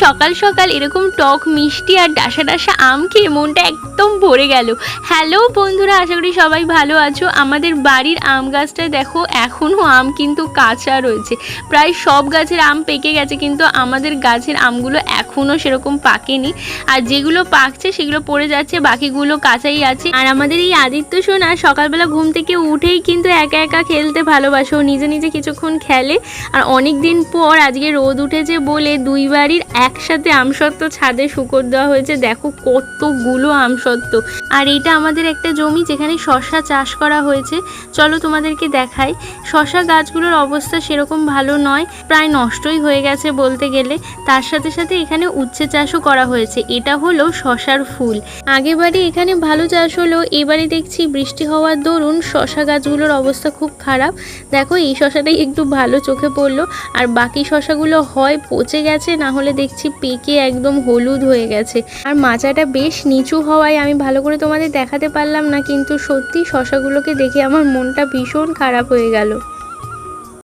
সকাল সকাল এরকম টক মিষ্টি আর ডাসা ডাসা আম খেয়ে মনটা একদম ভরে গেল। হ্যালো বন্ধুরা, আশা করি সবাই ভালো আছো। আমাদের বাড়ির আম গাছটায় দেখো এখনও আম কিন্তু কাঁচা রয়েছে। প্রায় সব গাছের আম পেকে গেছে, কিন্তু আমাদের গাছের আমগুলো এখনও সেরকম পাকেনি। আর যেগুলো পাকছে সেগুলো পড়ে যাচ্ছে, বাকিগুলো কাঁচাই আছে। আর আমাদের এই আদিত্য সোনা সকালবেলা ঘুম থেকে উঠেই কিন্তু একা একা খেলতে ভালোবাসে, ও নিজে নিজে কিছুক্ষণ খেলে। আর অনেক দিন পর আজকে রোদ উঠেছে বলে দুই বাড়ির একসাথে আমসত্ত্ব ছাদে শুকর দেওয়া হয়েছে। দেখো কতগুলো আমসত্ত্ব। আর এটা আমাদের একটা জমি যেখানে শশা চাষ করা হয়েছে। চলো তোমাদেরকে দেখাই। শশা গাছগুলোর অবস্থা সেরকম ভালো নয়, প্রায় নষ্টই হয়ে গেছে বলতে গেলে। তার সাথে সাথে এখানে উচ্ছে চাষও করা হয়েছে। এটা হলো শশার ফুল। আগেবারে এখানে ভালো চাষ হলো, এবারে দেখছি বৃষ্টি হওয়ার দরুন শশা গাছগুলোর অবস্থা খুব খারাপ। দেখো এই শশাটাই একটু ভালো চোখে পড়লো, আর বাকি শশাগুলো হয় পচে গেছে, না হলে দেখছি পেকে একদম হলুদ হয়ে গেছে। আর মাচাটা বেশ নিচু হওয়ায় আমি ভালো করে তোমাদের দেখাতে পারলাম না, কিন্তু সত্যি শশাগুলোকে দেখে আমার মনটা ভীষণ খারাপ হয়ে গেল।